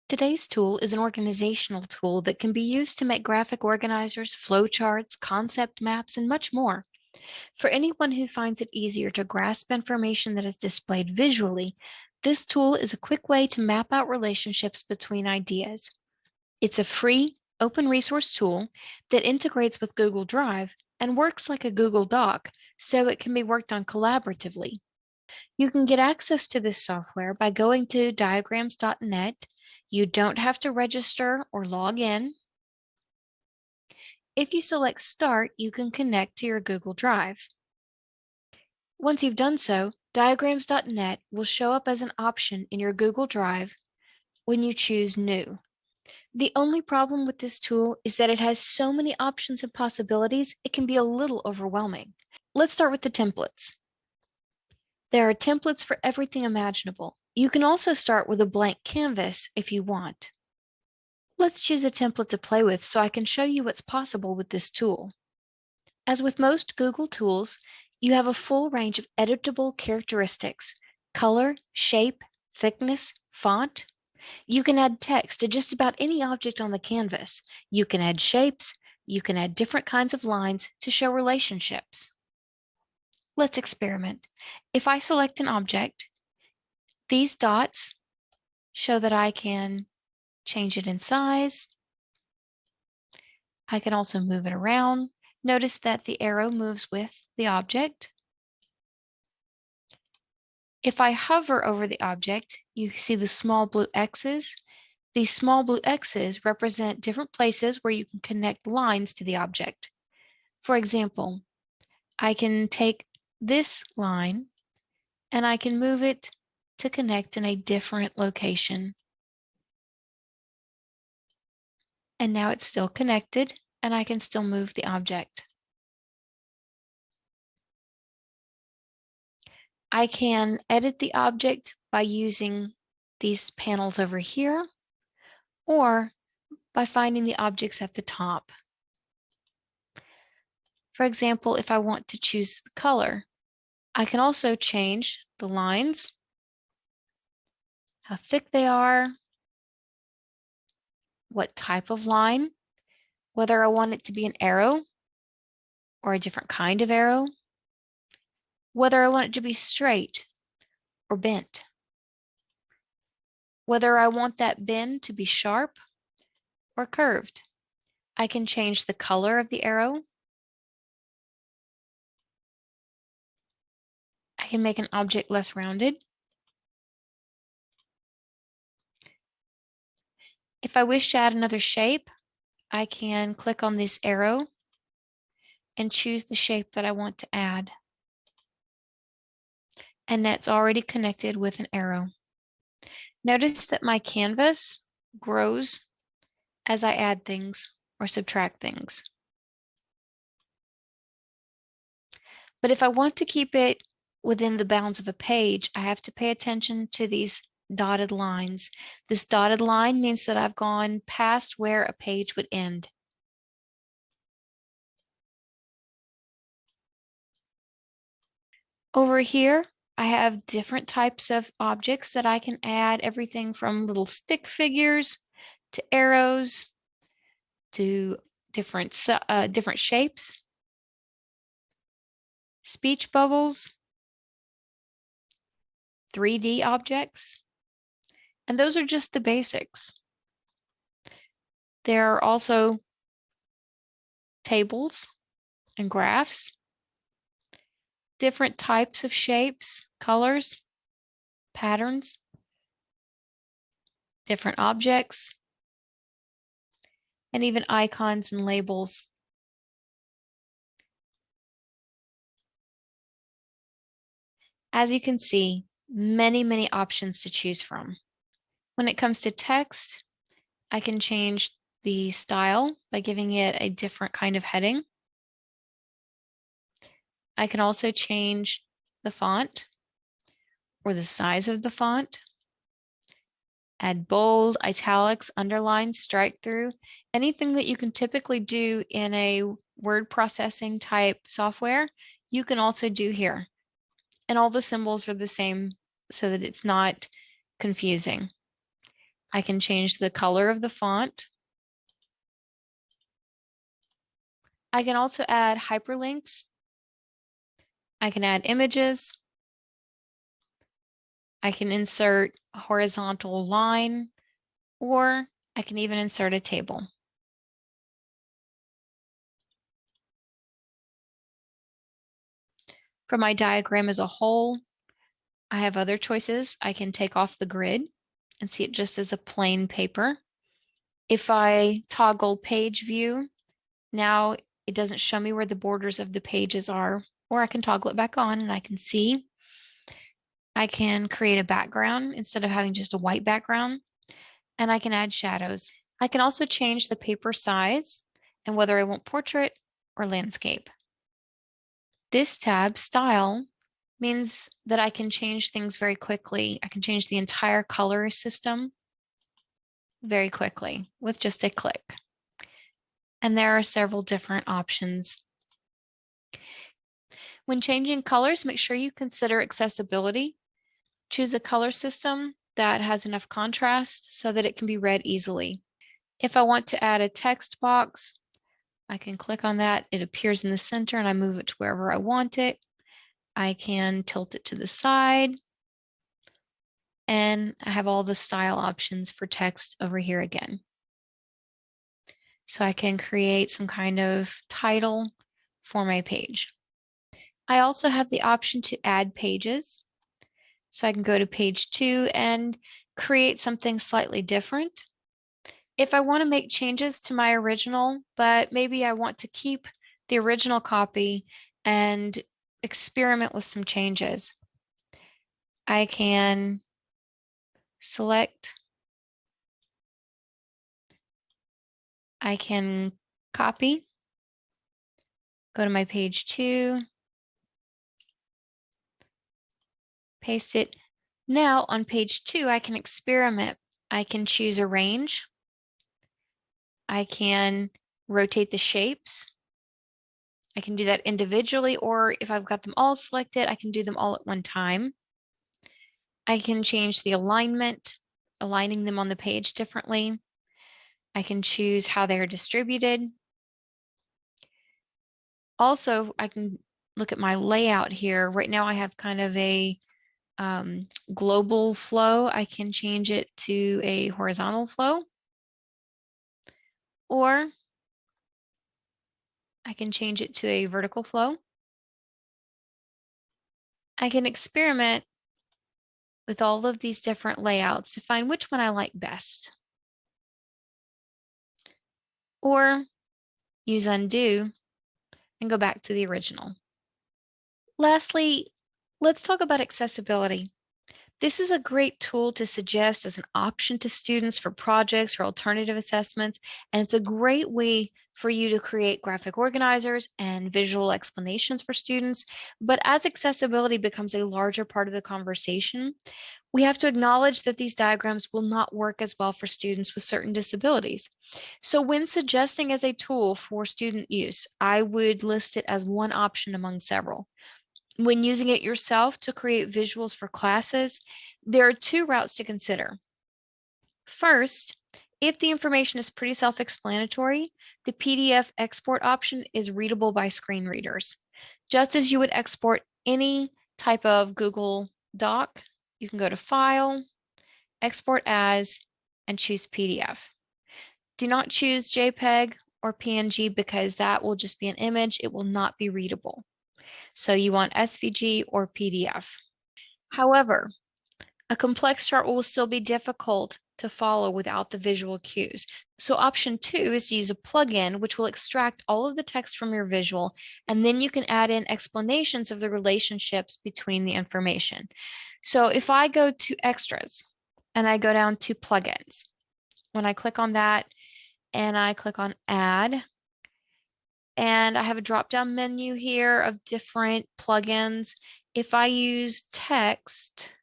Today's tool is an organizational tool that can be used to make graphic organizers, flowcharts, concept maps, and much more. For anyone who finds it easier to grasp information that is displayed visually, this tool is a quick way to map out relationships between ideas. It's a free, open resource tool that integrates with Google Drive and works like a Google Doc, so it can be worked on collaboratively. You can get access to this software by going to diagrams.net. You don't have to register or log in. If you select Start, you can connect to your Google Drive. Once you've done so, diagrams.net will show up as an option in your Google Drive when you choose New. The only problem with this tool is that it has so many options and possibilities, it can be a little overwhelming. Let's start with the templates. There are templates for everything imaginable. You can also start with a blank canvas if you want. Let's choose a template to play with so I can show you what's possible with this tool. As with most Google tools, you have a full range of editable characteristics: color, shape, thickness, font. You can add text to just about any object on the canvas. You can add shapes. You can add different kinds of lines to show relationships. Let's experiment. If I select an object, these dots show that I can change it in size. I can also move it around. Notice that the arrow moves with the object. If I hover over the object, you see the small blue X's. These small blue X's represent different places where you can connect lines to the object. For example, I can take this line and I can move it to connect in a different location. And now it's still connected and I can still move the object. I can edit the object by using these panels over here or by finding the objects at the top. For example, if I want to choose the color, I can also change the lines, how thick they are, what type of line, whether I want it to be an arrow or a different kind of arrow, whether I want it to be straight or bent, whether I want that bend to be sharp or curved. I can change the color of the arrow. I can make an object less rounded. If I wish to add another shape, I can click on this arrow and choose the shape that I want to add. And that's already connected with an arrow. Notice that my canvas grows as I add things or subtract things. But if I want to keep it within the bounds of a page, I have to pay attention to these dotted lines. This dotted line means that I've gone past where a page would end. Over here, I have different types of objects that I can add, everything from little stick figures to arrows to different shapes, speech bubbles, 3D objects, and those are just the basics. There are also tables and graphs, different types of shapes, colors, patterns, different objects, and even icons and labels. As you can see, many options to choose from. When it comes to text, I can change the style by giving it a different kind of heading. I can also change the font or the size of the font, add bold, italics, underline, strike through, anything that you can typically do in a word processing type software, you can also do here. And all the symbols are the same so that it's not confusing. I can change the color of the font. I can also add hyperlinks. I can add images. I can insert a horizontal line, or I can even insert a table. For my diagram as a whole, I have other choices. I can take off the grid and see it just as a plain paper. If I toggle page view, now it doesn't show me where the borders of the pages are, or I can toggle it back on and I can see. I can create a background instead of having just a white background, and I can add shadows. I can also change the paper size and whether I want portrait or landscape. This tab, Style, means that I can change things very quickly. I can change the entire color system very quickly with just a click. And there are several different options. When changing colors, make sure you consider accessibility. Choose a color system that has enough contrast so that it can be read easily. If I want to add a text box, I can click on that. It appears in the center and I move it to wherever I want it. I can tilt it to the side. And I have all the style options for text over here again. So I can create some kind of title for my page. I also have the option to add pages. So I can go to page 2 and create something slightly different. If I want to make changes to my original, but maybe I want to keep the original copy and experiment with some changes, I can select, I can copy, go to my page 2, paste it. Now on page 2, I can experiment. I can choose arrange. I can rotate the shapes. I can do that individually, or if I've got them all selected, I can do them all at one time. I can change the alignment, aligning them on the page differently. I can choose how they are distributed. Also, I can look at my layout here. Right now I have kind of a global flow. I can change it to a horizontal flow, or I can change it to a vertical flow. I can experiment with all of these different layouts to find which one I like best. Or use undo and go back to the original. Lastly, let's talk about accessibility. This is a great tool to suggest as an option to students for projects or alternative assessments, and it's a great way for you to create graphic organizers and visual explanations for students. But as accessibility becomes a larger part of the conversation, we have to acknowledge that these diagrams will not work as well for students with certain disabilities. So when suggesting as a tool for student use, I would list it as one option among several. When using it yourself to create visuals for classes, there are two routes to consider. First, if the information is pretty self-explanatory, the PDF export option is readable by screen readers. Just as you would export any type of Google Doc, you can go to File, Export As, and choose PDF. Do not choose JPEG or PNG because that will just be an image. It will not be readable. So you want SVG or PDF. However, a complex chart will still be difficult to follow without the visual cues. So option 2 is to use a plugin which will extract all of the text from your visual, and then you can add in explanations of the relationships between the information. So if I go to extras and I go down to plugins, when I click on that and I click on add, and I have a drop-down menu here of different plugins. If I use text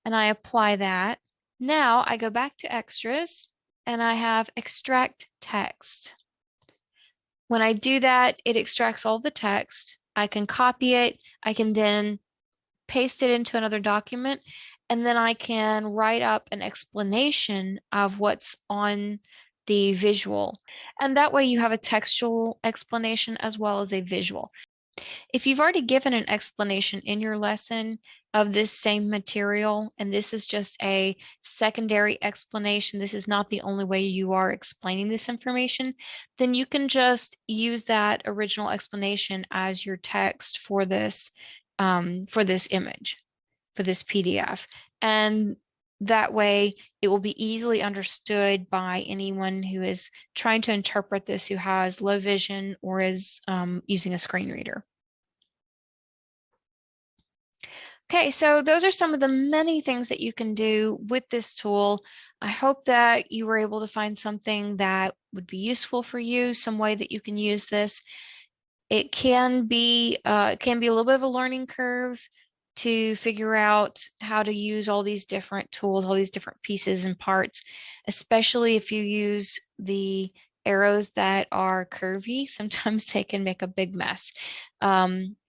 and I apply that, now I go back to extras and I have extract text. When I do that, it extracts all the text. I can copy it. I can then paste it into another document, and then I can write up an explanation of what's on the visual. And that way you have a textual explanation as well as a visual. If you've already given an explanation in your lesson of this same material, and this is just a secondary explanation, this is not the only way you are explaining this information, then you can just use that original explanation as your text for this image, for this PDF. And that way it will be easily understood by anyone who is trying to interpret this, who has low vision or is using a screen reader. Okay, so those are some of the many things that you can do with this tool. I hope that you were able to find something that would be useful for you, some way that you can use this. It can be a little bit of a learning curve to figure out how to use all these different tools, all these different pieces and parts, especially if you use the arrows that are curvy. Sometimes they can make a big mess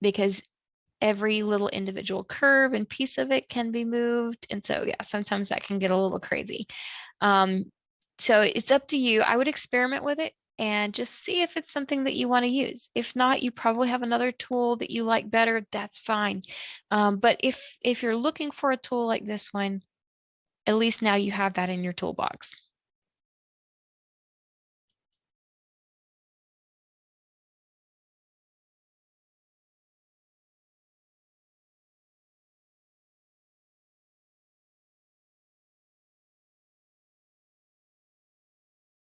because every little individual curve and piece of it can be moved. And so, yeah, sometimes that can get a little crazy. So it's up to you. I would experiment with it and just see if it's something that you want to use. If not, you probably have another tool that you like better. That's fine. But if you're looking for a tool like this one, at least now you have that in your toolbox.